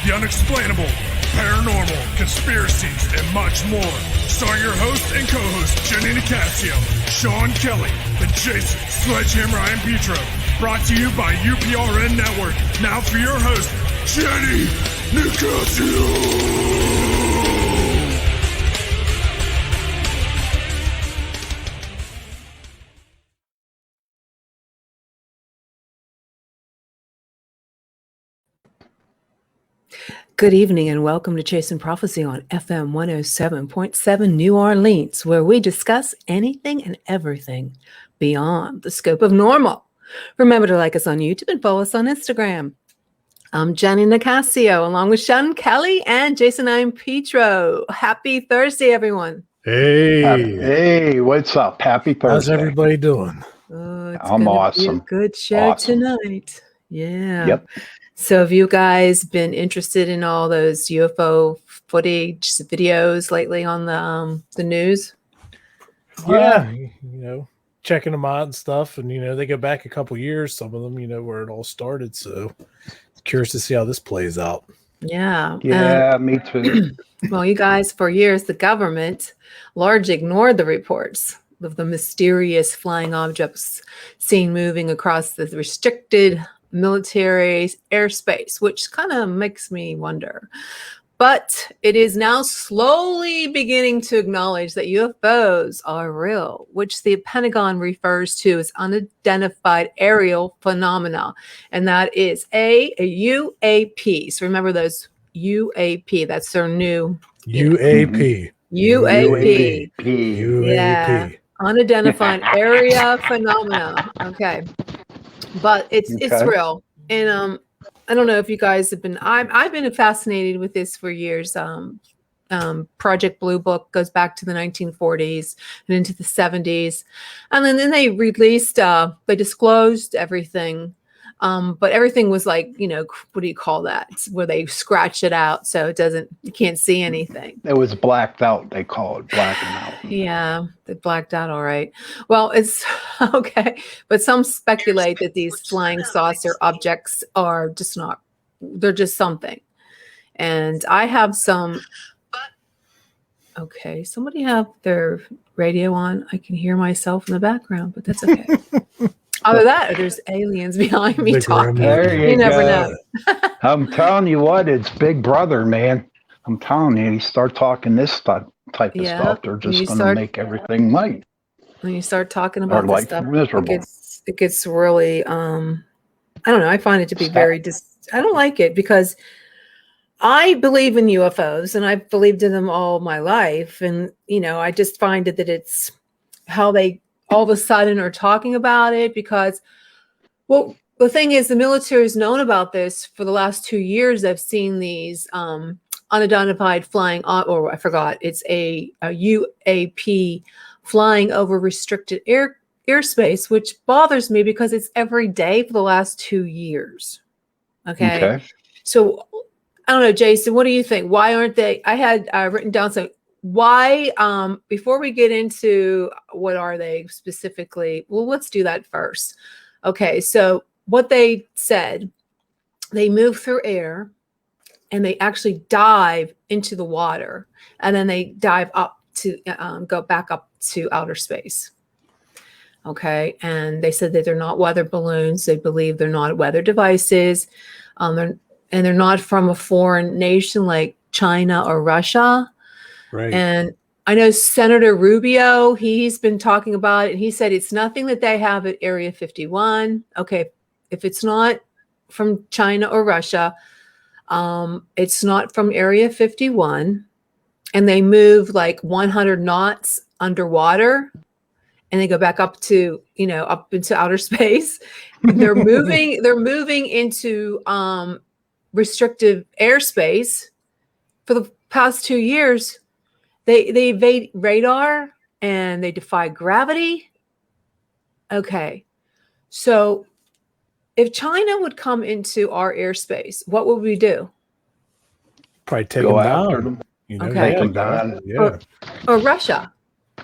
the unexplainable, paranormal, conspiracies, and much more. Starring your host and co-host, Jenny Nicasio, Sean Kelly, and Jason Sledgehammer I. Petro. Brought to you by UPRN Network. Now for your host, Jenny Nicasio. Good evening and welcome to Chasing Prophecy on FM 107.7 New Orleans, where we discuss anything and everything beyond the scope of normal. Remember to like us on YouTube and follow us on Instagram. I'm Jenny Nicasio, along with Sean Kelly and Jason I. Petro. Happy Thursday, everyone. Hey, what's up? Happy Thursday. How's everybody doing? Oh, it's I'm awesome. Be a good show tonight. Yeah. Yep. So have you guys been interested in all those UFO footage videos lately on the news? Yeah, checking them out and stuff. And, they go back a couple years, some of them, where it all started. So curious to see how this plays out. Yeah. Yeah, me too. Well, you guys, for years, the government largely ignored the reports of the mysterious flying objects seen moving across the restricted military airspace, which kind of makes me wonder. But it is now slowly beginning to acknowledge that UFOs are real, which the Pentagon refers to as unidentified aerial phenomena. And that is a UAP. So remember those UAP. That's their new UAP. UAP. UAP. Yeah. Unidentified area phenomena. Okay. But it's real. And I don't know if you guys have been, I've been fascinated with this for years. Project Blue Book goes back to the 1940s and into the 70s. And then they released, they disclosed everything. But everything was like, what do you call that? It's where they scratch it out so you can't see anything. It was blacked out, they call it, blacking out. Yeah, they blacked out, all right. Well, it's okay. But some speculate that these flying saucer objects are just not, they're just something. And I have some, okay, somebody have their radio on. I can hear myself in the background, but that's okay. Either that or there's aliens behind me talking. You never know. I'm telling you what, it's Big Brother, man. I'm telling you, you start talking this type of stuff, they're just going to make everything light. When you start talking about this stuff, miserable. It gets really, I don't know, I find it to be very, I don't like it because I believe in UFOs and I've believed in them all my life. And, I just find it that it's how they all of a sudden are talking about it because, well, the thing is the military has known about this for the last 2 years. I've seen these unidentified flying, or I forgot, it's a UAP flying over restricted airspace, which bothers me because it's every day for the last 2 years. Okay. So I don't know, Jason, what do you think? Why aren't they? I had written down some. Why, before we get into what are they specifically, well, let's do that first. Okay, so what they said, they move through air and they actually dive into the water and then they dive up to go back up to outer space. Okay, and they said that they're not weather balloons. They believe they're not weather devices. They're not from a foreign nation like China or Russia. Right. And I know Senator Rubio, he's been talking about it. He said it's nothing that they have at Area 51. Okay, if it's not from China or Russia, it's not from Area 51. And they move like 100 knots underwater and they go back up to, up into outer space. They're moving into restrictive airspace for the past 2 years. They evade radar and they defy gravity. Okay. So if China would come into our airspace, what would we do? Probably take them down. Okay. Take them down. Yeah. Or Russia.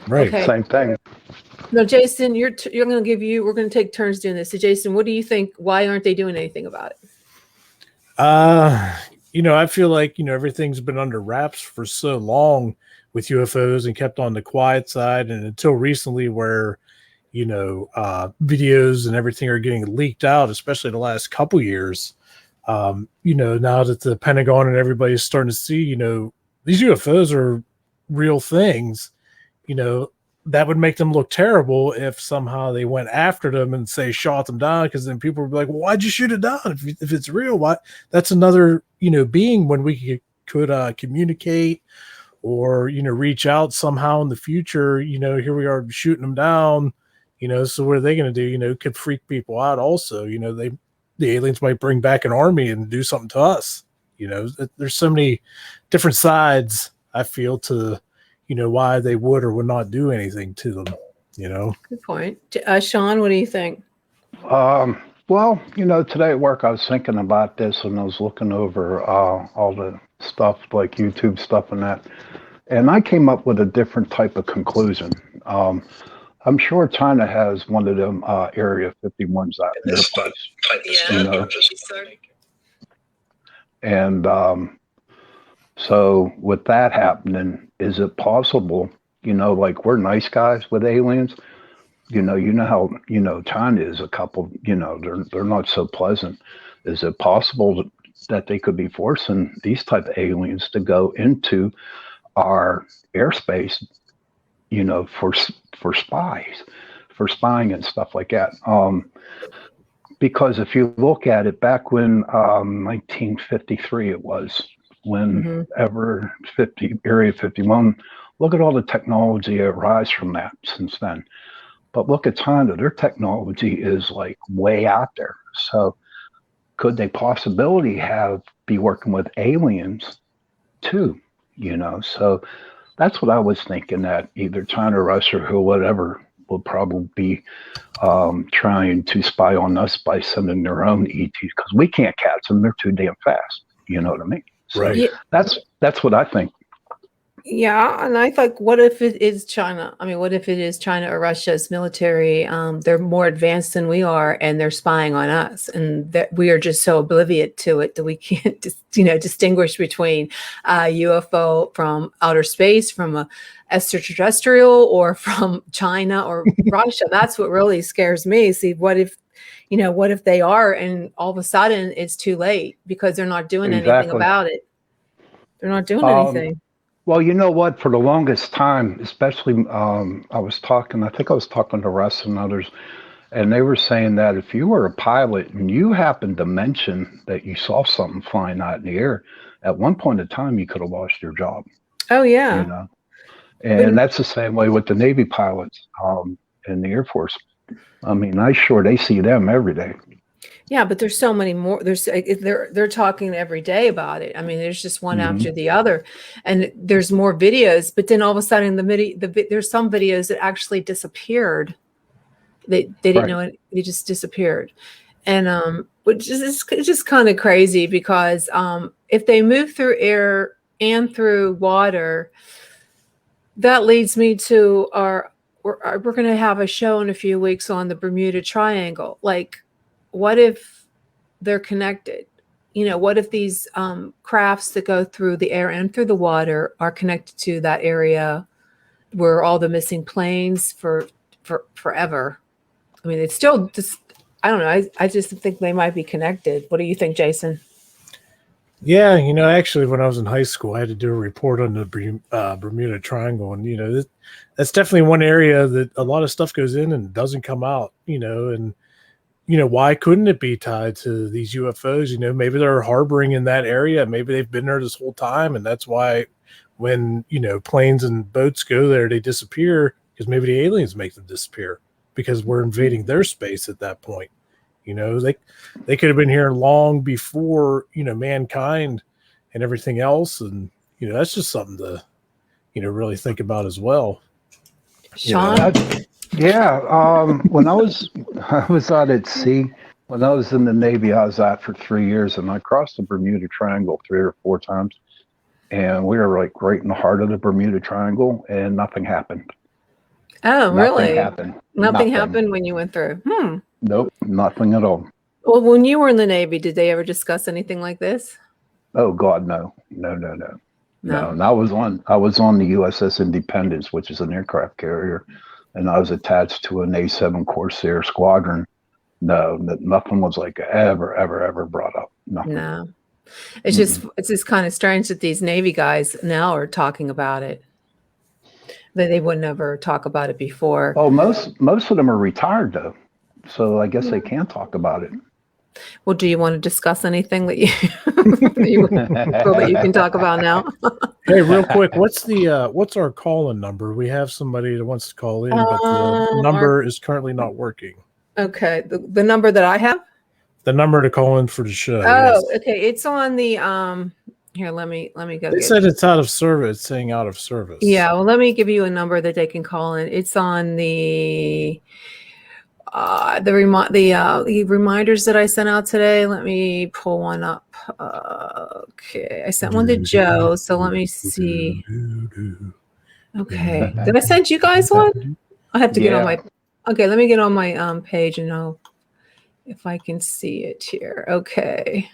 Right. Okay. Same thing. No, Jason, we're going to take turns doing this. So Jason, what do you think? Why aren't they doing anything about it? I feel like, everything's been under wraps for so long with UFOs and kept on the quiet side. And until recently where, videos and everything are getting leaked out, especially the last couple years. Now that the Pentagon and everybody's starting to see, these UFOs are real things, that would make them look terrible if somehow they went after them and say shot them down, because then people would be like, well, why'd you shoot it down? If it's real, why? That's another being when we could communicate or reach out somehow in the future. Here we are shooting them down. So what are they going to do? Could freak people out. Also, the aliens might bring back an army and do something to us. There's so many different sides, I feel, to why they would or would not do anything to them, Good point. Sean, what do you think? Well, today at work I was thinking about this and I was looking over all the stuff like YouTube stuff and that, and I came up with a different type of conclusion. I'm sure China has one of them Area 51s out in their place. And so with that happening, is it possible, like we're nice guys with aliens, you know how, China is a couple, they're not so pleasant. Is it possible that they could be forcing these type of aliens to go into our airspace, for spies, for spying and stuff like that? Because if you look at it back when 1953 it was, whenever Area 51, look at all the technology that rise from that since then. But look at China, their technology is like way out there. So could they possibly be working with aliens too? So that's what I was thinking, that either China, Russia, or whatever will probably be trying to spy on us by sending their own ETs, because we can't catch them. They're too damn fast. You know what I mean? So right. Yeah. That's what I think. Yeah, and I thought, what if it is China? I mean, what if it is China or Russia's military? They're more advanced than we are, and they're spying on us, and that we are just so oblivious to it that we can't, distinguish between UFO from outer space, from a extraterrestrial, or from China or Russia. That's what really scares me. See, what if they are, and all of a sudden it's too late because they're not doing anything about it. They're not doing anything. Well, you know what? For the longest time, especially, I think I was talking to Russ and others, and they were saying that if you were a pilot and you happened to mention that you saw something flying out in the air, at one point in time, you could have lost your job. Oh, yeah. And that's the same way with the Navy pilots and the Air Force. I mean, they see them every day. Yeah, but there's so many more. They're talking every day about it. I mean, there's just one after the other, and there's more videos. But then all of a sudden, there's some videos that actually disappeared. They didn't know it. They just disappeared, and which is just kind of crazy, because if they move through air and through water, that leads me to we're going to have a show in a few weeks on the Bermuda Triangle. Like, what if they're connected? What if these crafts that go through the air and through the water are connected to that area where all the missing planes for forever? I mean, it's still just, I don't know. I just think they might be connected. What do you think, Jason? Yeah, actually, when I was in high school, I had to do a report on the Bermuda Triangle, and that's definitely one area that a lot of stuff goes in and doesn't come out. And why couldn't it be tied to these UFOs? Maybe they're harboring in that area. Maybe they've been there this whole time, and that's why when planes and boats go there, they disappear, because maybe the aliens make them disappear because we're invading their space at that point. They could have been here long before mankind and everything else, and that's just something to really think about as well. Sean? Yeah, when I was out at sea, when I was in the Navy, I was out for 3 years, and I crossed the Bermuda Triangle 3 or 4 times, and we were like right in the heart of the Bermuda Triangle, and nothing happened. Oh, really? Nothing happened when you went through. Nope, nothing at all. Well, when you were in the Navy, did they ever discuss anything like this? Oh God, no. No, and I was on the USS Independence, which is an aircraft carrier, and I was attached to an A-7 Corsair squadron. No, nothing was like ever brought up. Nothing. No. It's just kind of strange that these Navy guys now are talking about it. That they would never talk about it before. Oh, most of them are retired though, so I guess they can talk about it. Well, do you want to discuss anything that you feel that you can talk about now? Hey, real quick, what's our call-in number? We have somebody that wants to call in, but the number is currently not working. Okay, the number that I have. The number to call in for the show. Oh, yes. Okay. It's on the Here, let me go. They said it's out of service. It's saying out of service. Yeah. Well, let me give you a number that they can call in. It's on the reminders that I sent out today. Let me pull one up. Okay, I sent one to Joe. So let me see. Okay, did I send you guys one? I have to get on my. Okay, let me get on my page and I'll if I can see it here. Okay.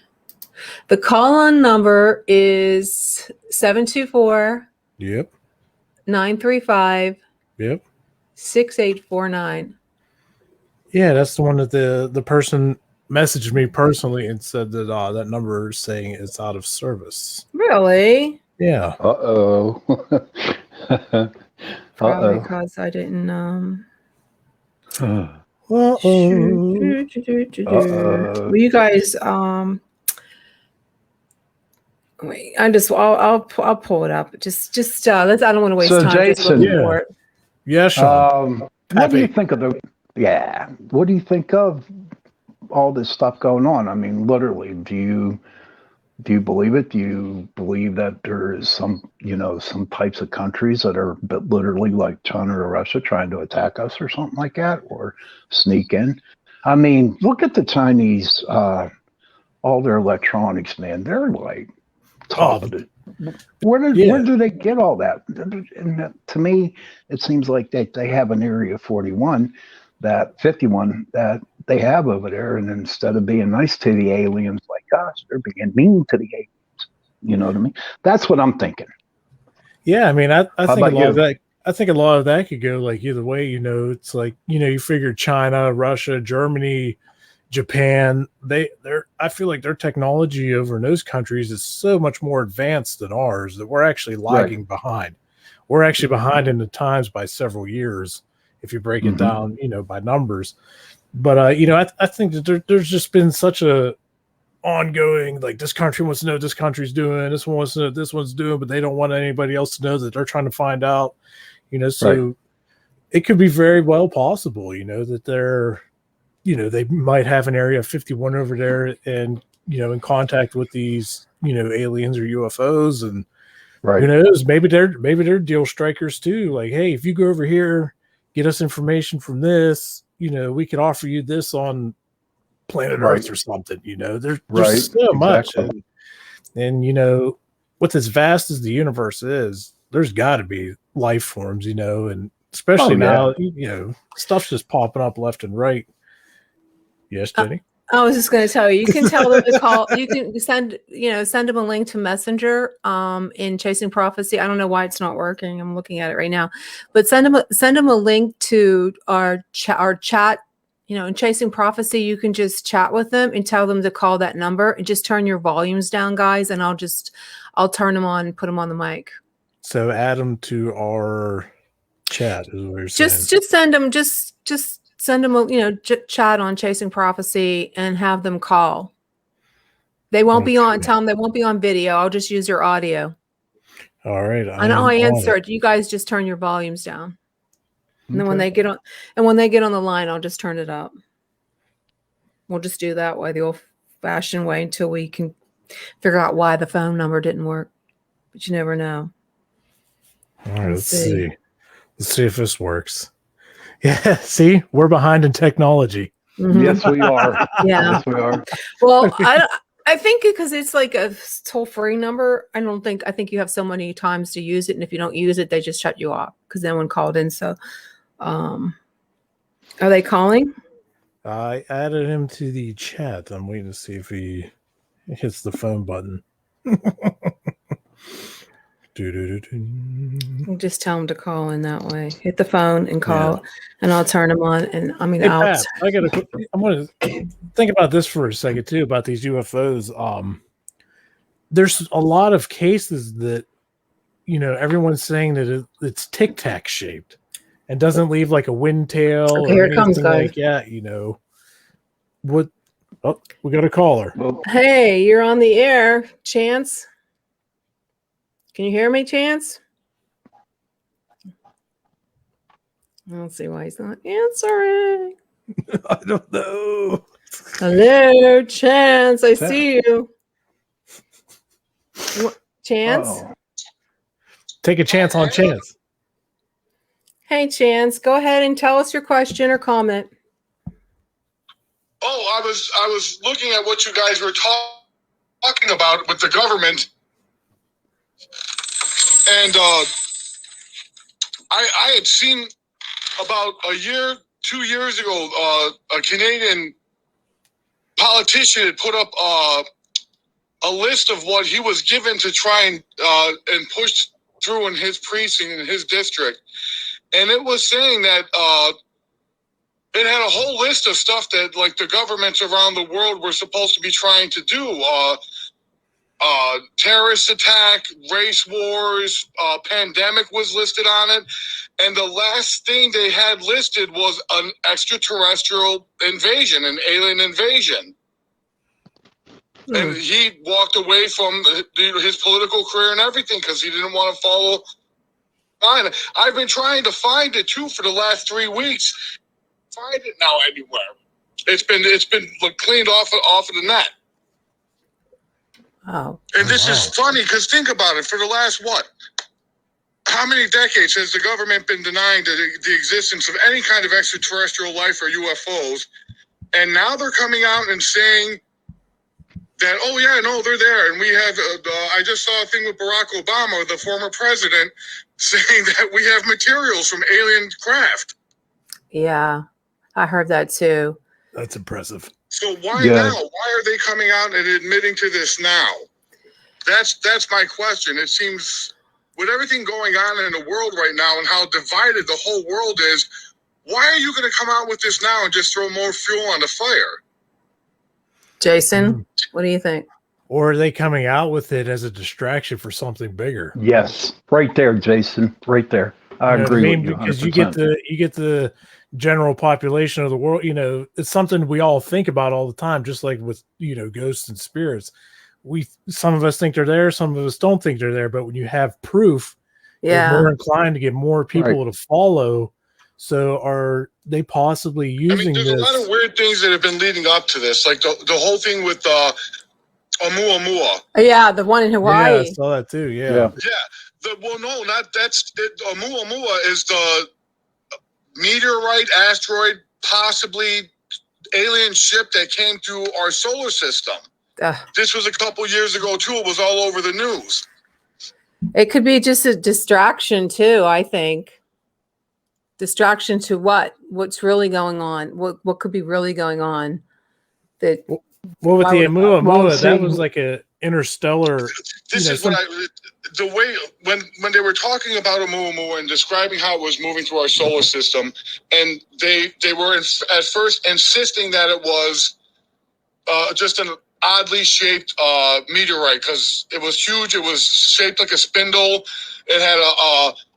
The call-on number is 724. Yep. 935. Yep. 6849. Yeah, that's the one that the person messaged me personally and said that that number is saying it's out of service. Really? Yeah. Uh-oh. Probably because I didn't Well, Will you guys wait, I'll pull it up. Just let's I don't want to waste time. Jason, yeah, Sean. What do you think of what do you think of all this stuff going on? I mean, literally, do you believe it? Do you believe that there is some types of countries that are literally like China or Russia trying to attack us or something like that, or sneak in? I mean, look at the Chinese, all their electronics, man. They're like, where do they get all that? And to me, it seems like they have an Area 51, that 51 that they have over there, and instead of being nice to the aliens like us, they're being mean to the aliens. You know what I mean? That's what I'm thinking. Yeah, I mean, I think a lot of that. I think a lot of that could go like either way. It's like you figure China, Russia, Germany, Japan. I feel like their technology over in those countries is so much more advanced than ours that we're actually lagging behind. We're actually behind in the times by several years if you break it down, by numbers. But I think that there's just been such a ongoing, like, this country wants to know what this country's doing, this one wants to know what this one's doing, but they don't want anybody else to know that they're trying to find out. So it could be very well possible, that they're, they might have an Area 51 over there and, in contact with these, aliens or UFOs, and who knows, maybe they're deal strikers too. Like, hey, if you go over here, get us information from this, we could offer you this on planet Earth or something. There's so much, and what's as vast as the universe is, there's got to be life forms, and especially now, stuff's just popping up left and right. Yes, Jenny. I was just going to tell you, you can tell them to call. You can send them a link to Messenger in Chasing Prophecy. I don't know why it's not working. I'm looking at it right now, but send them a link to our chat. In Chasing Prophecy, you can just chat with them and tell them to call that number and just turn your volumes down, guys, and I'll turn them on and put them on the mic. So add them to our chat. Is what you're saying. Just send them. Just send them a chat on Chasing Prophecy and have them call. They won't be on. Tell them they won't be on video. I'll just use your audio. All right. I know I answered. You guys just turn your volumes down, and then when they get on the line, I'll just turn it up. We'll just do that way, the old-fashioned way, until we can figure out why the phone number didn't work. But you never know. All right. Let's see. Let's see if this works. Yeah, see, we're behind in technology. Mm-hmm. Yes, we are. Yeah. Yes, we are. Well, I think because it's like a toll-free number, I think you have so many times to use it, and if you don't use it, they just shut you off because no one called in. So, are they calling? I added him to the chat. I'm waiting to see if he hits the phone button. Just tell him to call in that way. Hit the phone and call, and I'll turn him on. And I mean, Hey, Pat, I'm gonna think about this for a second too about these UFOs. There's a lot of cases that everyone's saying that it's tic tac shaped and doesn't leave like a wind tail or here it anything comes, guys. like that. What? Oh, we got a caller. Well, Hey, you're on the air, Chance. Can you hear me, Chance? I don't see why he's not answering. I don't know. Hello, Chance. I see you. Chance? oh, Take a chance on Chance. Hey, Chance. Go ahead and tell us your question or comment. Oh, I was looking at what you guys were talking about with the government, and I had seen about 2 years ago, a Canadian politician had put up a list of what he was given to try and push through in his precinct, in his district, and it was saying that it had a whole list of stuff that like the governments around the world were supposed to be trying to do. Terrorist attack, race wars, pandemic was listed on it. And the last thing they had listed was an extraterrestrial invasion, an alien invasion. And he walked away from his political career and everything because he didn't want to follow. I've been trying to find it too for the last 3 weeks. Find it now anywhere. It's been cleaned off of the net. Oh. And this is funny because think about it. For the last how many decades has the government been denying the existence of any kind of extraterrestrial life or UFOs? And now they're coming out and saying that, oh yeah, no, they're there. And we have, I just saw a thing with Barack Obama, the former president, saying that we have materials from alien craft. Yeah, I heard that too. That's impressive. So why now? Why are they coming out and admitting to this now? That's my question. It seems with everything going on in the world right now and how divided the whole world is, why are you going to come out with this now and just throw more fuel on the fire? Jason, what do you think? Or are they coming out with it as a distraction for something bigger? yes, right there, Jason. Right there. I agree with you. Because 100%. you get the general population of the world. It's something we all think about all the time, just like with ghosts and spirits. Some of us think they're there, some of us don't think they're there. But when you have proof, you're more inclined to get more people to follow. So are they possibly using there's this? a lot of weird things that have been leading up to this, like the whole thing with Oumuamua. Yeah, the one in Hawaii. Yeah, I saw that too. Yeah. Oumuamua is the meteorite, asteroid, possibly alien ship that came through our solar system. This was a couple years ago too. It was all over the news. It could be just a distraction too, I think. Distraction to what? What's really going on? What could be really going on? Well, with the Oumuamua, that was like a interstellar. This is the way when they were talking about Oumuamua and describing how it was moving through our solar system, and they were at first insisting that it was just an oddly shaped meteorite because it was huge. It was shaped like a spindle. It had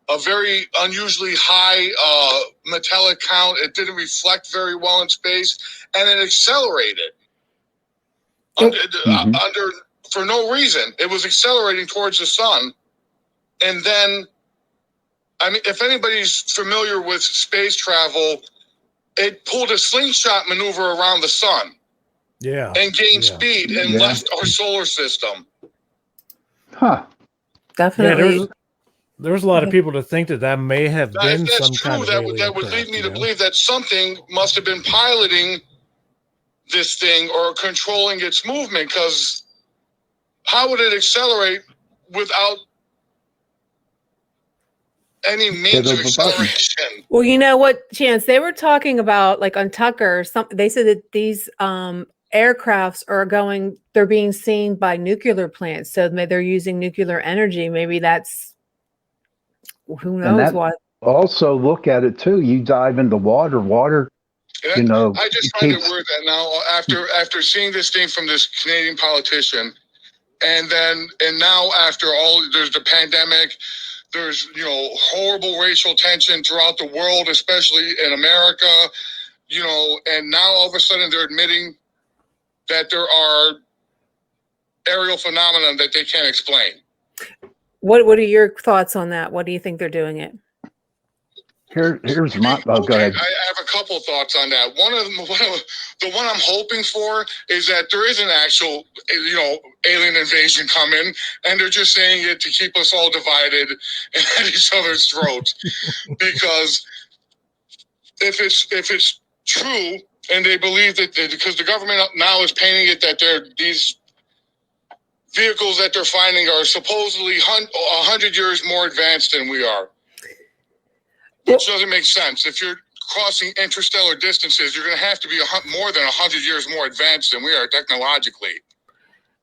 a very unusually high metallic count. It didn't reflect very well in space, and it accelerated under for no reason. It was accelerating towards the sun, and then, if anybody's familiar with space travel, it pulled a slingshot maneuver around the sun. Yeah. And gained speed and left our solar system. Huh. Definitely. Yeah, there's a lot of people to think that may have been some kind of alien that would craft, lead me to believe that something must have been piloting this thing or controlling its movement, because how would it accelerate without any means of acceleration? Well, you know what, Chance, they were talking about, like on Tucker, they said that these aircrafts are going, they're being seen by nuclear plants. So they're using nuclear energy. Maybe that's, who knows And that what. also look at it too. You dive into water, you know. I just find it weird that now after seeing this thing from this Canadian politician, and now after all, there's the pandemic, there's, you know, horrible racial tension throughout the world, especially in America, you know, and now all of a sudden they're admitting that there are aerial phenomena that they can't explain. What are your thoughts on that? What do you think they're doing it? Here's my. Oh, go ahead. I have a couple thoughts on that. The one I'm hoping for is that there is an actual, you know, alien invasion coming, and they're just saying it to keep us all divided and at each other's throats. Because if it's true, and they believe that because the government now is painting it that these vehicles that they're finding are supposedly 100 years more advanced than we are. Which doesn't make sense. If you're crossing interstellar distances, you're going to have to be more than 100 years more advanced than we are technologically.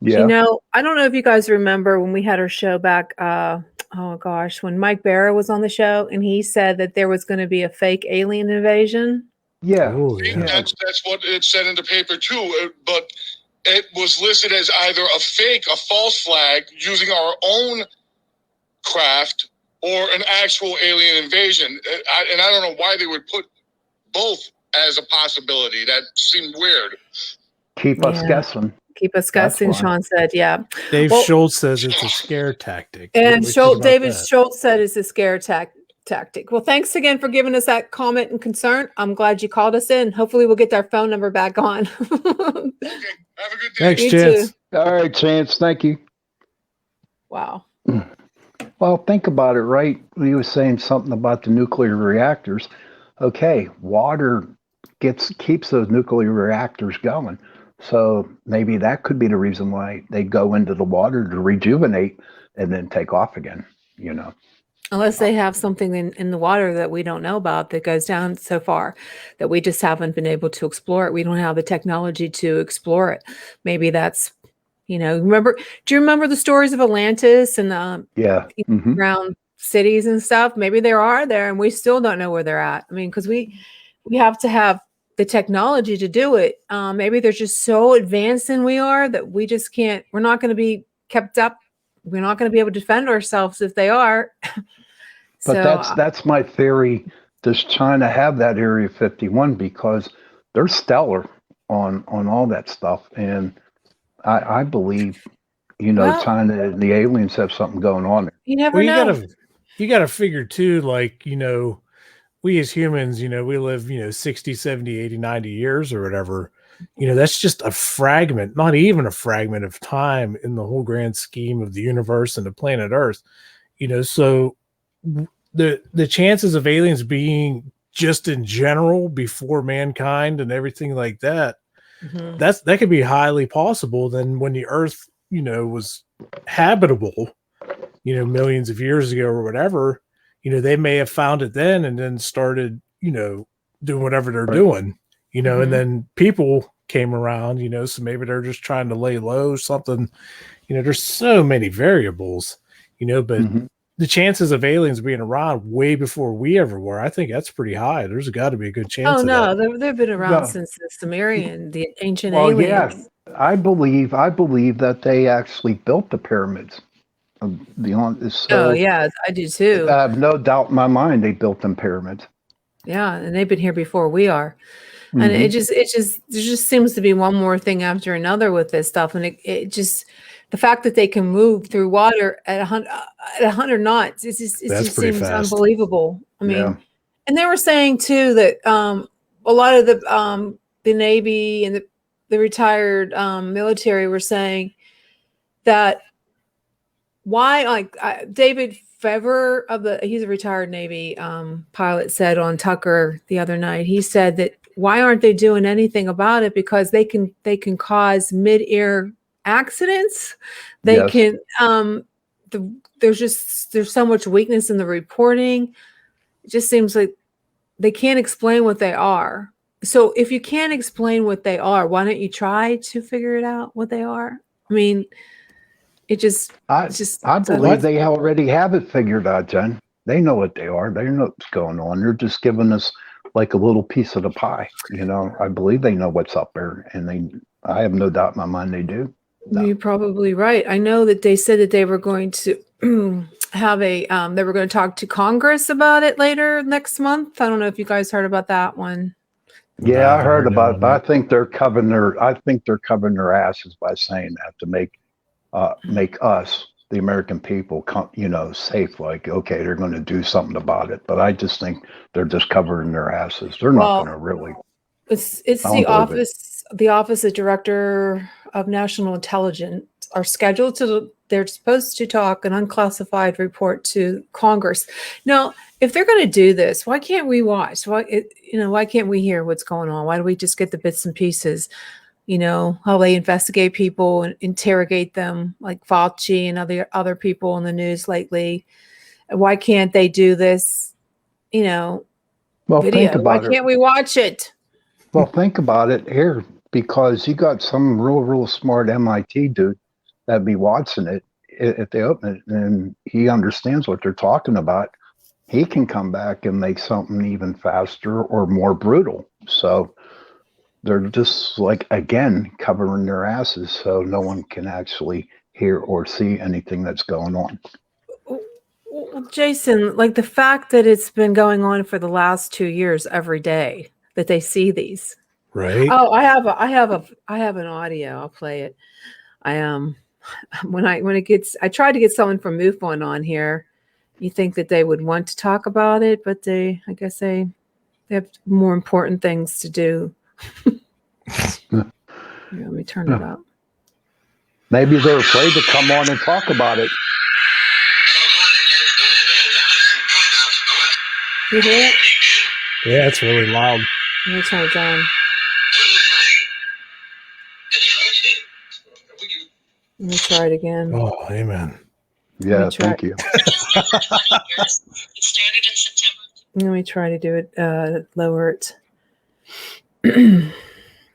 Yeah. You know, I don't know if you guys remember when we had our show back, when Mike Barra was on the show, and he said that there was going to be a fake alien invasion. Yeah. Oh, yeah. That's what it said in the paper too, but it was listed as either a false flag using our own craft, or an actual alien invasion. And I don't know why they would put both as a possibility. That seemed weird. Keep us guessing. Keep us guessing, Sean said, yeah. Dave Schultz says it's a scare tactic. And David Schultz said it's a scare tactic. Well, thanks again for giving us that comment and concern. I'm glad you called us in. Hopefully we'll get our phone number back on. Okay, have a good day. Thanks, Chance. All right, Chance. Thank you. Wow. Well, think about it, right? We were saying something about the nuclear reactors. Okay, water keeps those nuclear reactors going. So maybe that could be the reason why they go into the water to rejuvenate and then take off again, you know. Unless they have something in the water that we don't know about that goes down so far that we just haven't been able to explore it. We don't have the technology to explore it. Maybe that's, you know, do you remember the stories of Atlantis and around cities and stuff? Maybe they are there and we still don't know where they're at. I mean, because we have to have the technology to do it. Maybe they're just so advanced than we are that we just can't, we're not going to be kept up. We're not going to be able to defend ourselves if they are. But that's my theory. Does China have that Area 51? Because they're stellar on all that stuff. And I believe, you know, China and the aliens have something going on there. You never know. You got to figure too, like, you know, we as humans, you know, we live, you know, 60, 70, 80, 90 years or whatever. You know, that's just a fragment, not even a fragment of time in the whole grand scheme of the universe and the planet Earth. You know, so the chances of aliens being just in general before mankind and everything like that, that could be highly possible. Then when the Earth, you know, was habitable, you know, millions of years ago or whatever, you know, they may have found it then and then started, you know, doing whatever they're doing, you know, and then people came around, you know, so maybe they're just trying to lay low something, you know, there's so many variables, you know, but the chances of aliens being around way before we ever were, I think that's pretty high. There's got to be a good chance. Oh, no, they've been around since the Sumerian, the ancient aliens. Yeah, I believe that they actually built the pyramids. Oh, yeah, I do too. I have no doubt in my mind they built them pyramids. Yeah, and they've been here before we are. And it just there just seems to be one more thing after another with this stuff. And it just, the fact that they can move through water at 100 knots, it just seems fast. Unbelievable. I mean, and they were saying too that a lot of the Navy and the retired military were saying that why, like David Fever he's a retired Navy pilot, said on Tucker the other night, he said that why aren't they doing anything about it? Because they can cause mid-air accidents. They can there's so much weakness in the reporting. It just seems like they can't explain what they are. so if you can't explain what they are, why don't you try to figure it out what they are? I mean, I believe they already have it figured out, Jen. They know what they are. They know what's going on. They're just giving us like a little piece of the pie. I believe they know what's up there, and I have no doubt in my mind they do. No. You're probably right. I know that they said that they were going to have they were going to talk to Congress about it later next month. I don't know if you guys heard about that one. Yeah, I heard about it, but I think they're covering their asses by saying that to make us, the American people, safe. Like, okay, they're going to do something about it. But I just think they're just covering their asses. They're not going to really. It's the office. The Office of Director of National Intelligence are scheduled to. They're supposed to talk an unclassified report to Congress. Now, if they're going to do this, why can't we watch? Why can't we hear what's going on? Why do we just get the bits and pieces? How they investigate people and interrogate them, like Fauci and other people in the news lately. Why can't they do this? Well, video. Think about Why can't we watch it? Well, think about it here, because you got some real smart MIT dude that'd be watching it if they open it, and he understands what they're talking about. He can come back and make something even faster or more brutal. So they're just again, covering their asses so no one can actually hear or see anything that's going on. Well, Jason, the fact that it's been going on for the last 2 years every day that they see these. Right. Oh, I have an audio. I'll play it. I tried to get someone from MUFON on here. You think that they would want to talk about it, but I guess they have more important things to do. Let me turn it up. Maybe they're afraid to come on and talk about it. You hear it? Yeah, it's really loud. Let me turn it down. Let me try it again. Oh, amen. Yeah, thank you. Let me try to do it, lower it. I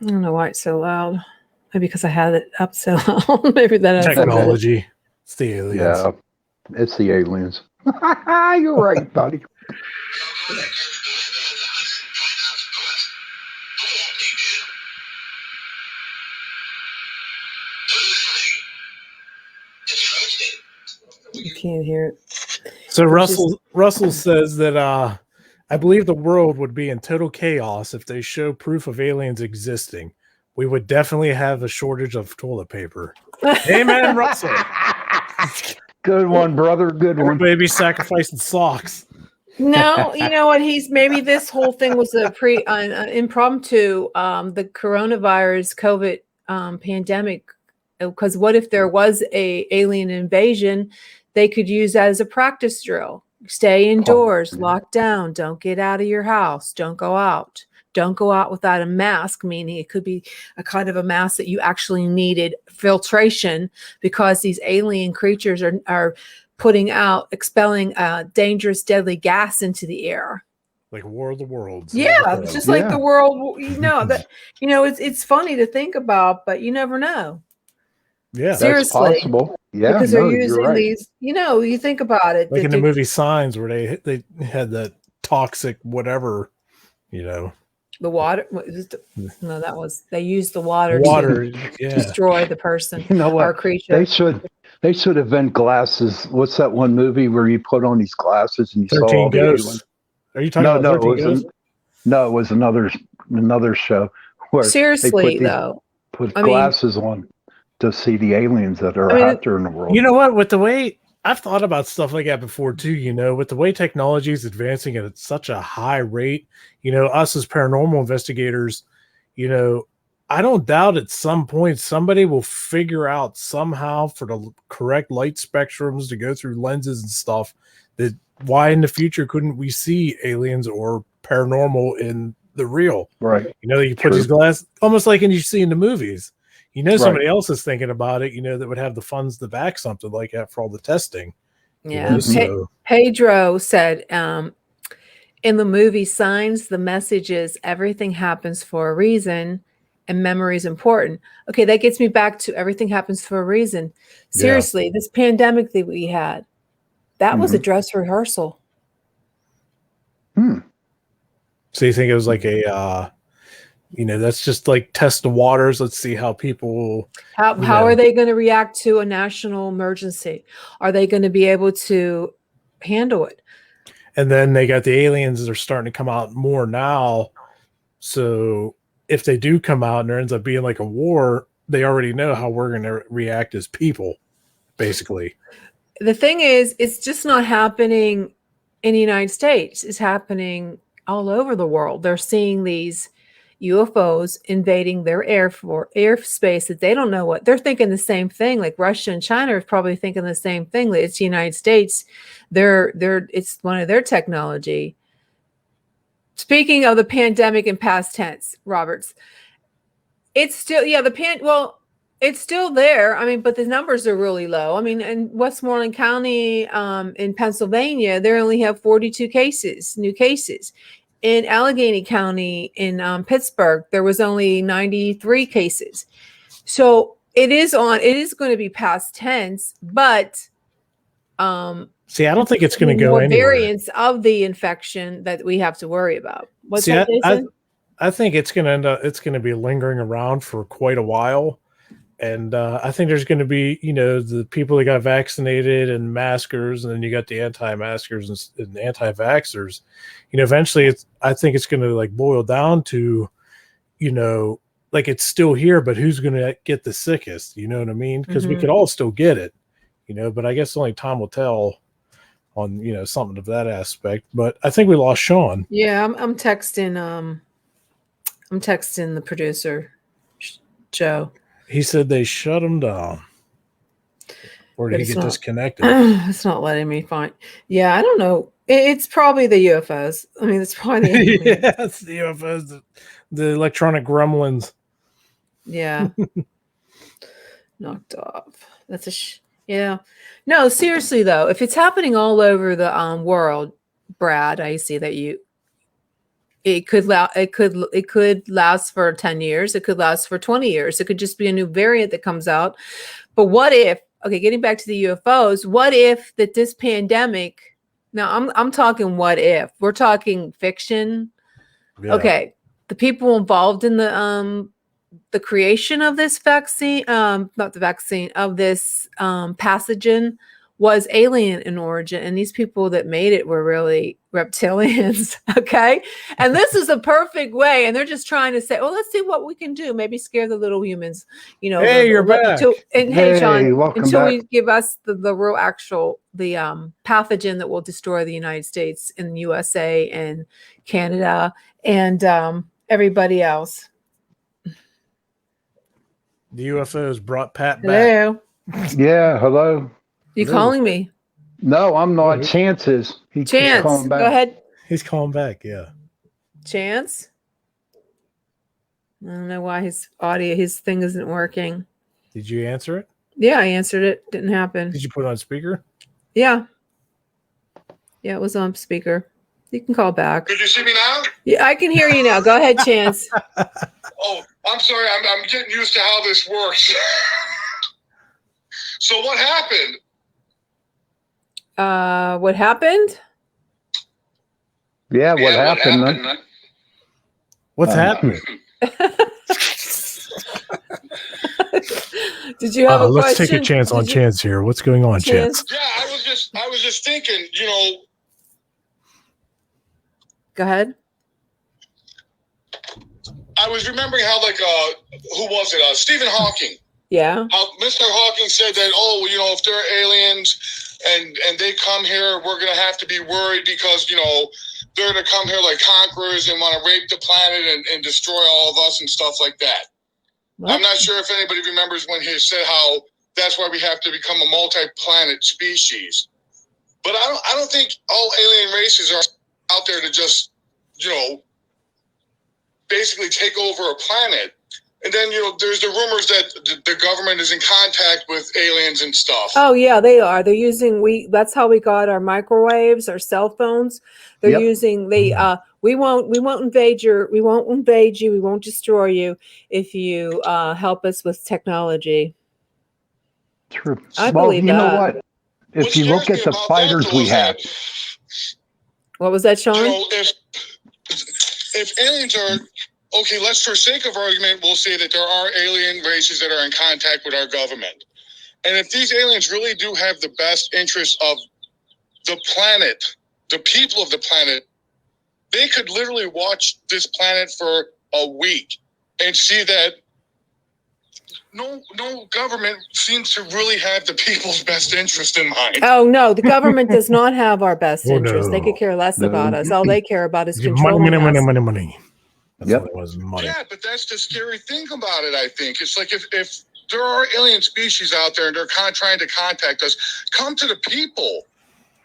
don't know why it's so loud. Maybe because I had it up so loud. Maybe that has technology. It's the aliens. Yeah, it's the aliens. You're right, buddy. You can't hear it. So Russell says that I believe the world would be in total chaos if they show proof of aliens existing. We would definitely have a shortage of toilet paper. Amen, Russell. Good one, brother. Good one. Everybody be sacrificing socks. No, you know what? Maybe this whole thing was a impromptu. The coronavirus, COVID pandemic. Because what if there was a alien invasion? They could use that as a practice drill. Stay indoors, lock down, don't get out of your house, don't go out. Don't go out without a mask, meaning it could be a kind of a mask that you actually needed filtration because these alien creatures are expelling dangerous, deadly gas into the air. Like War of the Worlds. Yeah, it's just like the world, it's funny to think about, but you never know. Yeah, seriously, that's possible. Yeah, because they're using these. You think about it. Like in the movie Signs, where they had that toxic whatever, The water. They used the water to destroy the person. You know what? Or creature. They should invent glasses. What's that one movie where you put on these glasses and you 13 saw all Ghosts? Are you talking about 13 Ghosts? No, it was another show where seriously put glasses on to see the aliens that are out there in the world. You know what? With the way I've thought about stuff like that before too, with the way technology is advancing at such a high rate, us as paranormal investigators, I don't doubt at some point somebody will figure out somehow for the correct light spectrums to go through lenses and stuff that why in the future couldn't we see aliens or paranormal in the real? Right. You put these glasses almost like you see in the movies. Somebody else is thinking about it, that would have the funds to back something like that for all the testing. Yeah. Pedro said, in the movie Signs, the message is everything happens for a reason and memory is important. Okay, that gets me back to everything happens for a reason. Seriously, this pandemic that we had, that was a dress rehearsal. So you think it was like a, that's just like test the waters. Let's see how people. How are they going to react to a national emergency? Are they going to be able to handle it? And then they got the aliens that are starting to come out more now. So if they do come out and there ends up being like a war, they already know how we're going to react as people, basically. The thing is, it's just not happening in the United States. It's happening all over the world. They're seeing these UFOs invading their airspace that they don't know what they're thinking. The same thing, like Russia and China are probably thinking the same thing. Like it's the United States. It's one of their technology. Speaking of the pandemic in past tense, Roberts, it's still it's still there. I mean, but the numbers are really low. I mean, in Westmoreland County, in Pennsylvania, they only have 42 new cases. In Allegheny County, in Pittsburgh, there was only 93 cases. So it is going to be past tense, but see, I don't think it's going to go more anywhere. Variants of the infection that we have to worry about. What's that, Jason? I think it's going to be lingering around for quite a while. And I think there's going to be, the people that got vaccinated and maskers, and then you got the anti-maskers and anti-vaxxers. Eventually I think it's going to like boil down to, like it's still here, but who's going to get the sickest? You know what I mean? Because we could all still get it, but I guess only time will tell on, something of that aspect. But I think we lost Sean. Yeah, I'm texting. I'm texting the producer, Joe. He said they shut him down. Or did he get disconnected? It's not letting me find. Yeah, I don't know. It's probably the UFOs. I mean, it's probably the it's the UFOs, the electronic gremlins. Yeah. Knocked off. That's yeah. No, seriously though, if it's happening all over the world, Brad, I see that it could last for 10 years. It could last for 20 years. It could just be a new variant that comes out. But what if, okay, getting back to the UFOs, what if that this pandemic, now I'm talking what if, we're talking fiction. Yeah. Okay. The people involved in the creation of this vaccine, not the vaccine, of this pathogen was alien in origin, and these people that made it were really reptilians. Okay, and this is a perfect way, and they're just trying to say, "Oh, let's see what we can do. Maybe scare the little humans." Hey, you're back. Hey, John, until we give us the real actual pathogen that will destroy the United States and USA and Canada and everybody else. The UFOs brought Pat back. Hello. Yeah, hello. You calling me? No, I'm not. Chances. Chance, calling back. Go ahead. He's calling back, yeah. Chance? I don't know why his thing isn't working. Did you answer it? Yeah, I answered it. Didn't happen. Did you put it on speaker? Yeah. Yeah, it was on speaker. You can call back. Could you see me now? Yeah, I can hear you now. Go ahead, Chance. Oh, I'm sorry. I'm getting used to how this works. So what happened? What happened? Yeah, what happened? What's happening? Did you have a let's question? take a chance on Chance here. What's going on, Chance? Yeah, I was just thinking, Go ahead. I was remembering how, who was it? Stephen Hawking. Yeah. How Mr. Hawking said that, if they're aliens and they come here, we're going to have to be worried because, they're going to come here like conquerors and want to rape the planet and destroy all of us and stuff like that. What? I'm not sure if anybody remembers when he said how that's why we have to become a multi-planet species. But I don't think all alien races are out there to just, basically take over a planet. And then, there's the rumors that the government is in contact with aliens and stuff. Oh yeah, they are. They're using that's how we got our microwaves, our cell phones. They're using we won't invade you, we won't destroy you if you help us with technology. True. I believe you that. know what? If you look at the fighters we have. What was that, Sean? If aliens are okay, let's, for sake of argument, we'll say that there are alien races that are in contact with our government. And if these aliens really do have the best interests of the planet, the people of the planet, they could literally watch this planet for a week and see that no government seems to really have the people's best interest in mind. Oh no, the government does not have our best interest. No. They could care less about us. All they care about is controlling us. Money. That's what it was, money. Yeah, but that's the scary thing about it, I think. It's like if there are alien species out there and they're trying to contact us, come to the people.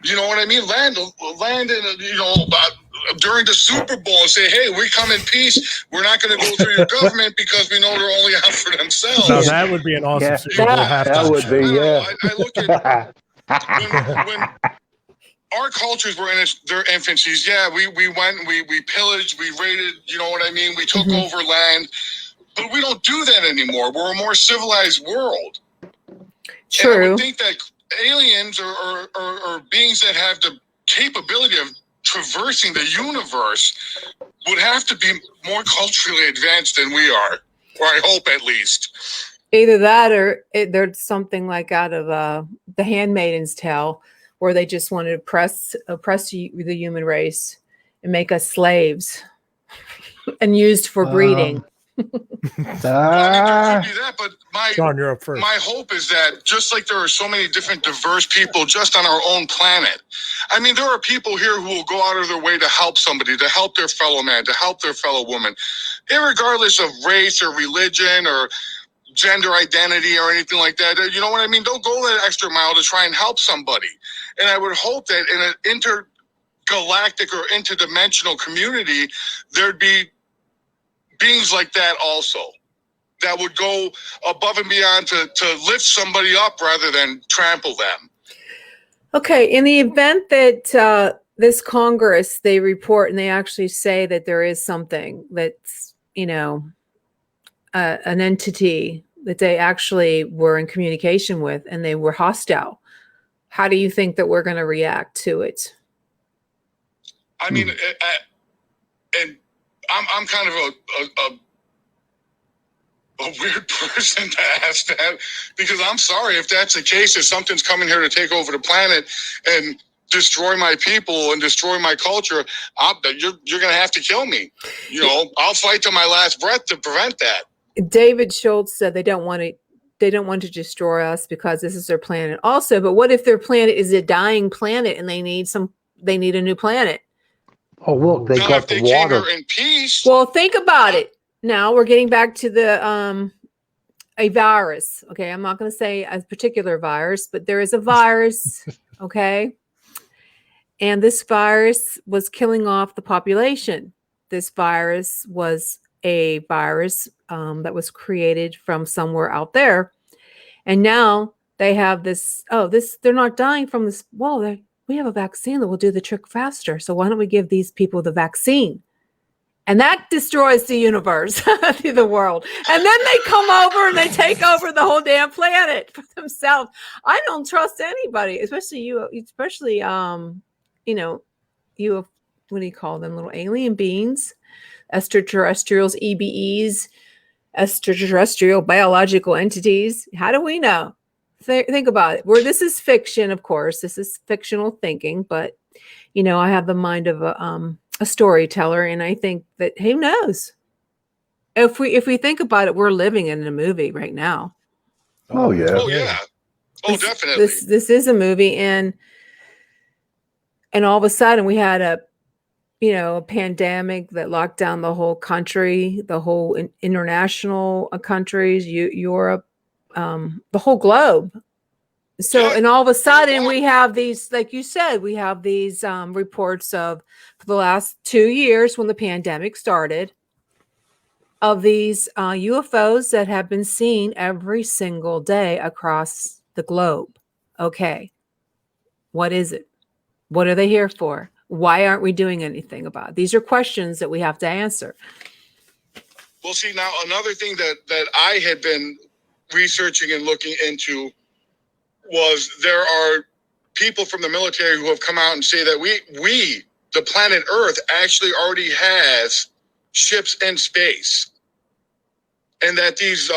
You know what I mean? Land in, during the Super Bowl and say, hey, we come in peace. We're not going to go through your government because we know they're only out for themselves. Now that would be an awesome Super Bowl halftime. That would be, I look at when our cultures were in their infancies. Yeah, we went, we pillaged, we raided, you know what I mean? We took over land. But we don't do that anymore. We're a more civilized world. True. And I would think that aliens or beings that have the capability of traversing the universe would have to be more culturally advanced than we are, or I hope at least. Either that or there's something like out of The Handmaid's Tale, where they just want to oppress the human race and make us slaves and used for breeding. There could be that, but John, you're up first. My hope is that just like there are so many different diverse people just on our own planet, I mean, there are people here who will go out of their way to help somebody, to help their fellow man, to help their fellow woman, irregardless of race or religion or gender identity or anything like that. You know what I mean? They'll go that extra mile to try and help somebody. And I would hope that in an intergalactic or interdimensional community, there'd be beings like that also, that would go above and beyond to lift somebody up rather than trample them. Okay, in the event that this Congress, they report and they actually say that there is something that's, an entity that they actually were in communication with and they were hostile, how do you think that we're going to react to it? I mean, and I'm kind of a weird person to ask that, because I'm sorry if that's the case, if something's coming here to take over the planet and destroy my people and destroy my culture, you're going to have to kill me. I'll fight to my last breath to prevent that. David Schultz said they don't want to destroy us because this is their planet also. But what if their planet is a dying planet and they need a new planet? Oh, look, they got the water. In peace. Well, think about it. Now we're getting back to the a virus. Okay, I'm not going to say a particular virus, but there is a virus. Okay, and this virus was killing off the population. This virus was a virus that was created from somewhere out there, and now they have this. They're not dying from this. Well, we have a vaccine that will do the trick faster. So why don't we give these people the vaccine? And that destroys the universe, the world. And then they come over and they take over the whole damn planet for themselves. I don't trust anybody, especially you, what do you call them? Little alien beings, extraterrestrials, EBEs, extraterrestrial biological entities. How do we know? Think about it. This is fiction, of course. This is fictional thinking, but I have the mind of a storyteller, and I think that who knows? If we think about it, we're living in a movie right now. Oh yeah. Oh yeah. Oh, definitely. This is a movie, and all of a sudden we had a pandemic that locked down the whole country, the whole international countries, Europe. The whole globe. So, and all of a sudden we have these, like you said, we have these reports of for the last 2 years when the pandemic started, of these UFOs that have been seen every single day across the globe. Okay. What is it? What are they here for? Why aren't we doing anything about it? These are questions that we have to answer. Well, see, now another thing that I had been researching and looking into was there are people from the military who have come out and say that we the planet Earth, actually already has ships in space. And that these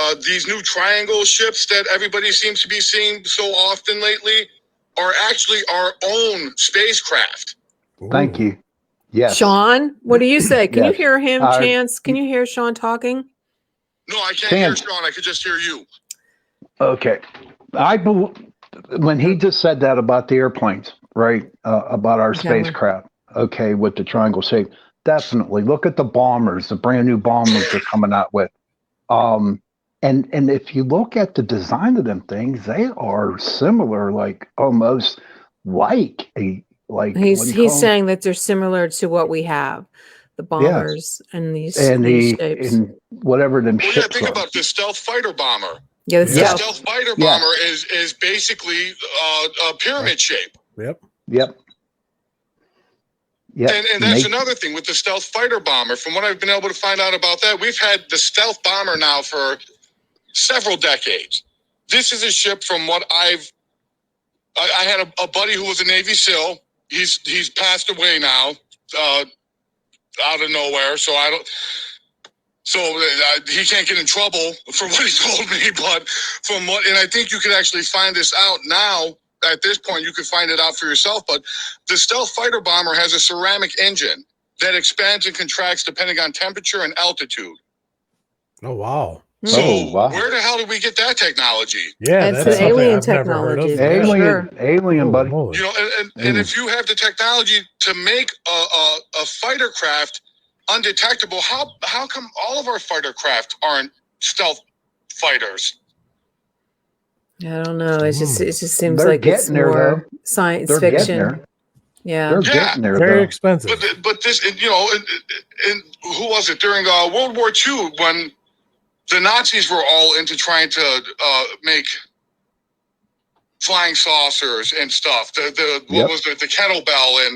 new triangle ships that everybody seems to be seeing so often lately are actually our own spacecraft. Thank you. Yes. Sean, what do you say? Can you Yes. hear him, Chance? Can you hear Sean talking? No, I can't hear Sean. I could just hear you. Okay. When he just said that about the airplanes, right? About our spacecraft, okay, with the triangle shape, definitely. Look at the bombers, the brand new bombers they're coming out with. And if you look at the design of them things, they are similar, like almost like a He's saying that they're similar to what we have, the bombers and these shapes. And whatever them ships think are. about the stealth fighter bomber. Yeah, the stealth fighter bomber is basically a pyramid shape. Yep. And that's another thing with the stealth fighter bomber. From what I've been able to find out about that, we've had the stealth bomber now for several decades. This is a ship from what I had a buddy who was a Navy SEAL. He's passed away now, out of nowhere. So he can't get in trouble for what he told me. But and I think you could actually find this out now. At this point, you can find it out for yourself. But the stealth fighter bomber has a ceramic engine that expands and contracts depending on temperature and altitude. Oh, wow. So where the hell did we get that technology? Yeah, that's an alien technology. Alien, buddy. You know, and if you have the technology to make a fighter craft undetectable, how come all of our fighter craft aren't stealth fighters? I don't know. It just seems like it's more science fiction. Yeah, they're getting there. Very expensive. But this, you know, and who was it during World War II when the Nazis were all into trying to make flying saucers and stuff. What was it? The kettlebell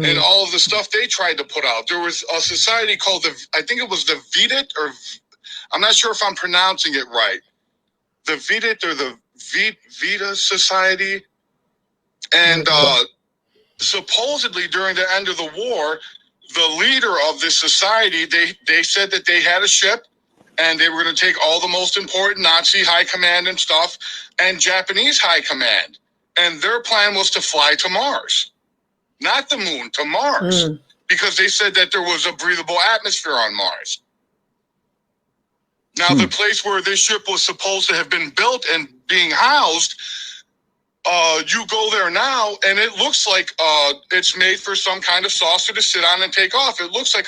and all of the stuff they tried to put out. There was a society called I think it was the Vedit, or I'm not sure if I'm pronouncing it right. The Vedit or the Vita Society. And supposedly during the end of the war, the leader of this society, they said that they had a ship and they were going to take all the most important Nazi high command and stuff and Japanese high command. And their plan was to fly to Mars, not the moon, to Mars, because they said that there was a breathable atmosphere on Mars. Now, the place where this ship was supposed to have been built and being housed, you go there now, and it looks like it's made for some kind of saucer to sit on and take off. It looks like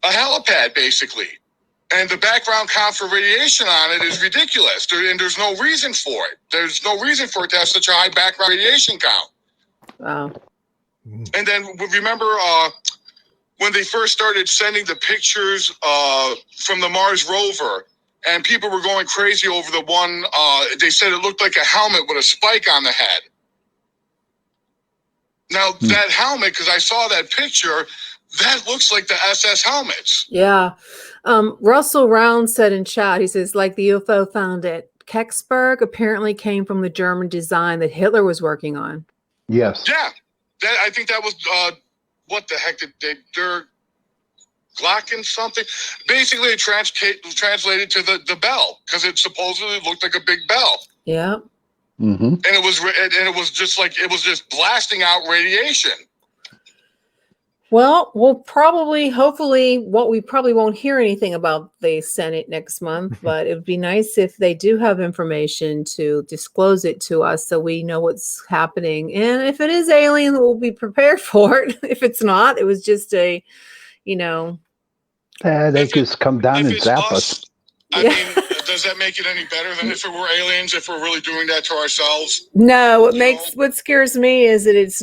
a helipad, basically. And the background count for radiation on it is ridiculous, and there's no reason for it. There's no reason for it to have such a high background radiation count. Wow. And then remember when they first started sending the pictures from the Mars rover, and people were going crazy over the one, they said it looked like a helmet with a spike on the head. Now, that helmet, because I saw that picture, that looks like the SS helmets. Yeah. Russell Round said in chat, he says, like the UFO found at Kecksburg apparently came from the German design that Hitler was working on. Yes. Yeah. I think that was, what the heck did they're Glocken something? Basically, it translated to the bell, because it supposedly looked like a big bell. Yeah. And it was just blasting out radiation. Well, hopefully, we probably won't hear anything about the Senate next month, but it would be nice if they do have information to disclose it to us so we know what's happening. And if it is alien, we'll be prepared for it. If it's not, it was just they just come down and zap us. I mean, does that make it any better than if it were aliens, if we're really doing that to ourselves? No, what scares me is that it's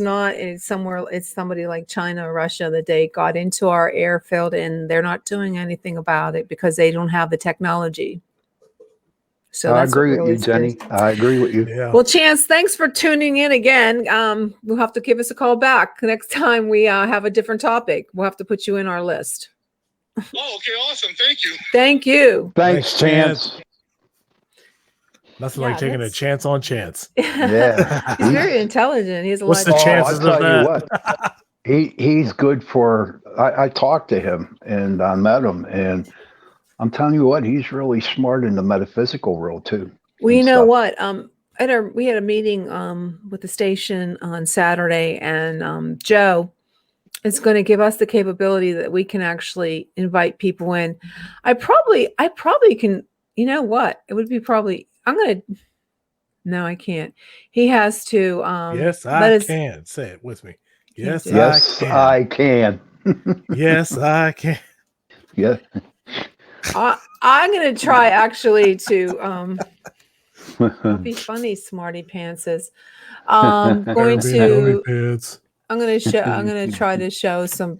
somebody like China or Russia that they got into our airfield and they're not doing anything about it because they don't have the technology. So I that's agree what with really you, Jenny. scares- I agree with you. Yeah. Well, Chance, thanks for tuning in again. We'll have to give us a call back next time we have a different topic. We'll have to put you in our list. Oh, okay, awesome. Thank you. Thank you. Thanks, Chance. Nothing Yeah, like taking a that's- chance on chance. Yeah. He's very intelligent. He has a What's lot the of chances I'll of tell you that? what. He's good for. I talked to him and I met him, and I'm telling you what, he's really smart in the metaphysical world too. Well, you and know stuff. what? We had a meeting with the station on Saturday, and Joe is going to give us the capability that we can actually invite people in. I probably can. You know what? It would be probably. I'm going to. No, I can't. He has to. Yes, let I us. can. Say it with me. Yes, do it. Yes, I can. Yes, I can. Yeah. I'm going to try actually to. Don't be funny, smarty pantses. Going to. Pants. I'm going to try to show some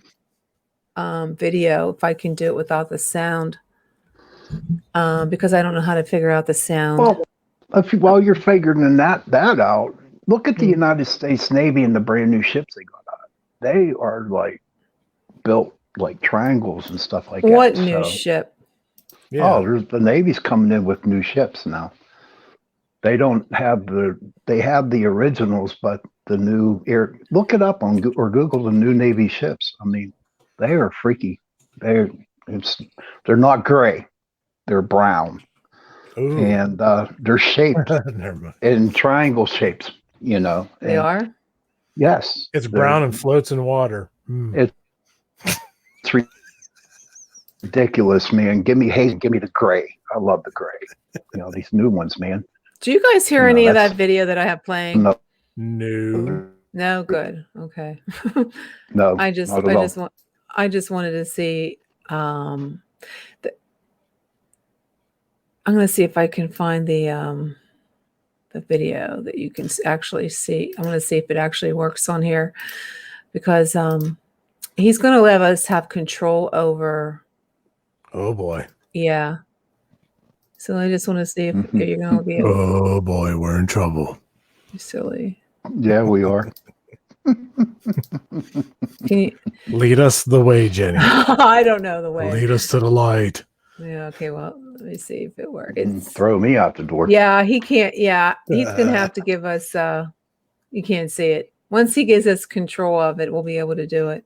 video if I can do it without the sound, because I don't know how to figure out the sound. Well, while you're figuring that out, look at the United States Navy and the brand new ships they got out. They are like built like triangles and stuff like that. What new ship? Yeah. Oh, the Navy's coming in with new ships now. They don't have they have the originals, but the new look it up on or Google the new Navy ships. I mean, they are freaky. They're not gray. They're brown. Ooh. And they're shaped Never mind. in triangle shapes, you know. They are? Yes. It's brown and floats in water. It's ridiculous, man. Give me the gray. I love the gray. You know, these new ones, man. Do you guys hear No, any of that's- that video that I have playing? No, No, good. Okay. no. I just wanted to see. I'm going to see if I can find the video that you can actually see. I'm going to see if it actually works on here, because he's going to let us have control over. Oh boy. Yeah. So I just want to see if you're going to be able. Oh boy, we're in trouble. You're silly. Yeah, we are. Can you? Lead us the way, Jenny. I don't know the way. Lead us to the light. Yeah. Okay. Well, let me see if it works. Throw me out the door. Yeah, he can't. Yeah, he's gonna have to give us. You can't see it. Once he gives us control of it, we'll be able to do it.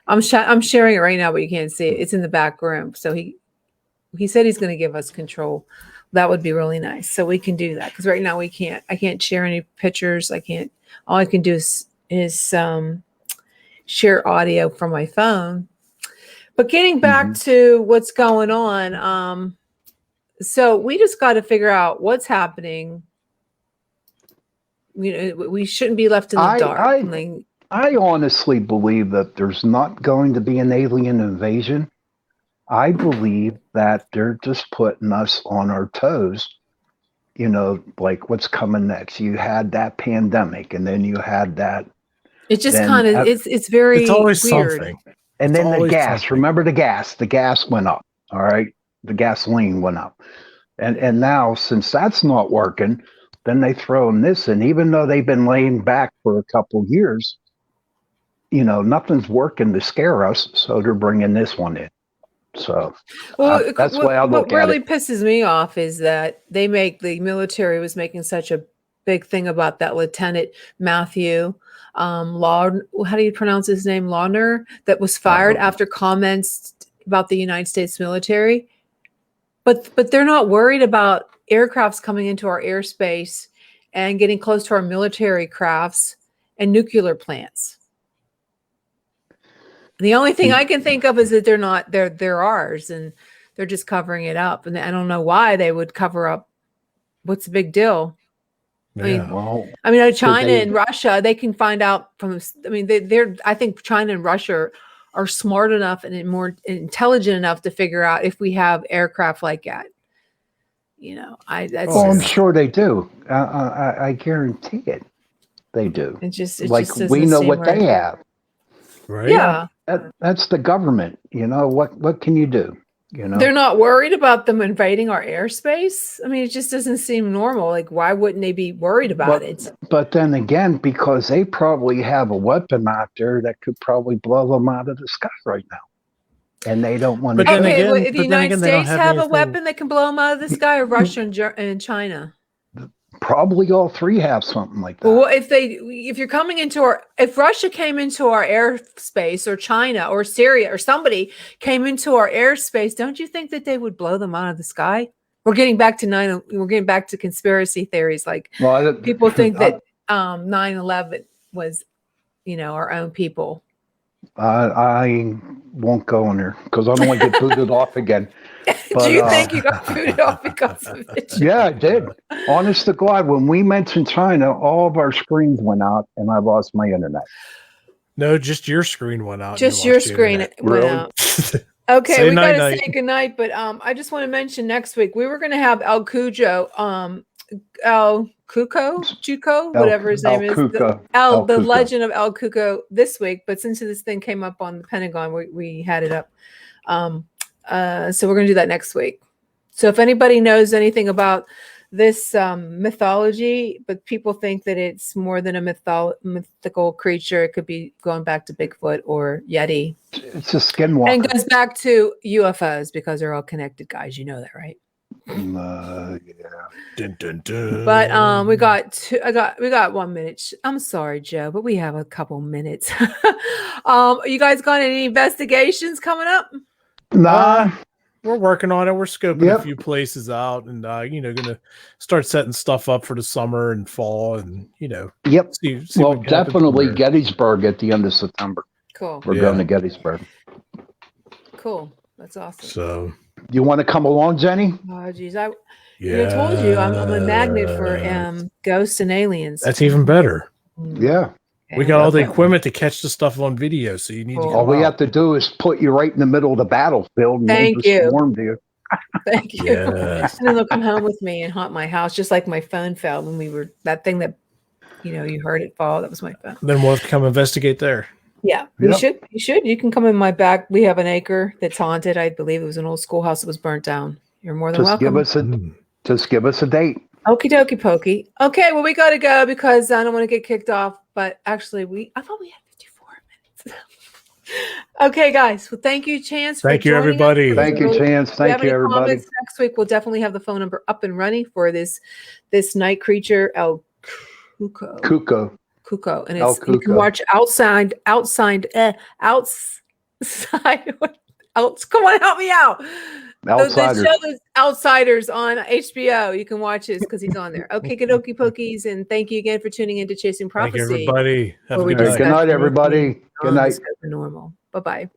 I'm sharing it right now, but you can't see it. It's in the back room. So he said he's going to give us control. That would be really nice. So we can do that, because right now we can't. I can't share any pictures. I can't. All I can do is share audio from my phone. But getting back to what's going on, so we just got to figure out what's happening. You know, we shouldn't be left in the dark. I honestly believe that there's not going to be an alien invasion. I believe that they're just putting us on our toes. You know, like what's coming next. You had that pandemic, and then you had that. It just kind of it's very It's always weird. something. And It's then the always gas. something. Remember the gas? The gas went up. All right, the gasoline went up, and now since that's not working, then they throw in this in. Even though they've been laying back for a couple years, you know, nothing's working to scare us, so they're bringing this one in. So that's the way I look what really at it. pisses me off is that the military was making such a big thing about that Lieutenant Matthew Law. How do you pronounce his name? Launer, that was fired after comments about the United States military. But they're not worried about aircrafts coming into our airspace and getting close to our military crafts and nuclear plants. The only thing I can think of is that they're ours, and they're just covering it up. And I don't know why they would cover up. What's the big deal? Yeah. I mean, China and Russia, they can find out from. I mean, I think China and Russia are smart enough and more intelligent enough to figure out if we have aircraft like that. You know, that's Oh, I'm just, sure they do. I guarantee it. They do. it just Like doesn't we know seem what right. they have. Right. Yeah. That's the government. You know what can you do? You know. They're not worried about them invading our airspace. I mean, it just doesn't seem normal. Like, why wouldn't they be worried about it? But then again, because they probably have a weapon out there that could probably blow them out of the sky right now, and they don't want to. But then Okay, again- well, if the but then United again, they don't States have have a anything- weapon that can blow them out of the sky, or Russia and China? Probably all three have something like that. Well, if Russia came into our airspace, or China or Syria or somebody came into our airspace, don't you think that they would blow them out of the sky? We're getting back to conspiracy theories. Like, people think that 9/11 was, our own people. I won't go in there because I don't want to get booted off again. But, do you think you got booted off because of it? Yeah, I did. Honest to God, when we mentioned China, all of our screens went out and I lost my internet. No, just your screen went out. Just your screen went Really? out. Okay, Say we got to night-night. say goodnight, but I just want to mention next week we were going to have El Cujo, Juco, whatever his name is, Cuco. the Cuco. Legend of El Cuco this week. But since this thing came up on the Pentagon, we had it up. So we're going to do that next week. So if anybody knows anything about this mythology, but people think that it's more than a mythical creature, it could be going back to Bigfoot or Yeti. It's a skinwalker. And goes back to UFOs because they're all connected, guys. You know that, right? Yeah. Dun, dun, dun. But we got 1 minute. I'm sorry, Joe, but we have a couple minutes. You guys got any investigations coming up? Nah. We're working on it. We're scoping Yep. a few places out, and gonna start setting stuff up for the summer and fall, and Yep. see Well, what happens definitely there. Gettysburg at the end of September. Cool. We're Yeah. going to Gettysburg. Cool. That's awesome. So You want to come along, Jenny? Oh, geez. I yeah, told you I'm a magnet for ghosts and aliens. That's even better. Yeah. We got all the Okay. equipment to catch the stuff on video, so you need to Cool. come All we out. have to do is put you right in the middle of the battlefield and Thank we'll you. just swarm to you. Thank you. Yes. And then they'll come home with me and haunt my house, just like my phone fell when that thing that, you heard it fall. That was my phone. Then we'll have to come investigate there. Yeah, Yep. you should. You can come in my back. We have an acre that's haunted. I believe it was an old schoolhouse that was burnt down. You're more than Just welcome. give us a date. Okie dokie pokey. Okay, well, we got to go because I don't want to get kicked off. But actually, I thought we had 54 minutes. Okay, guys. Well, thank you, Chance. Thank you, joining us. everybody. Thank you, Chance. If you have Thank you, any everybody. comments next week, we'll definitely have the phone number up and running for this night creature, El Cuco. Cuco. And El it's you can Cuco. watch outside. Come on, help me out. Outsiders. The show is Outsiders on HBO. You can watch it because he's on there. Okay, Kadoki Pokies, and thank you again for tuning in to Chasing Thank you, Prophecy. everybody. Have a where we good night. Good night, discuss everybody. anything Good beyond night. the scope of normal. Bye bye.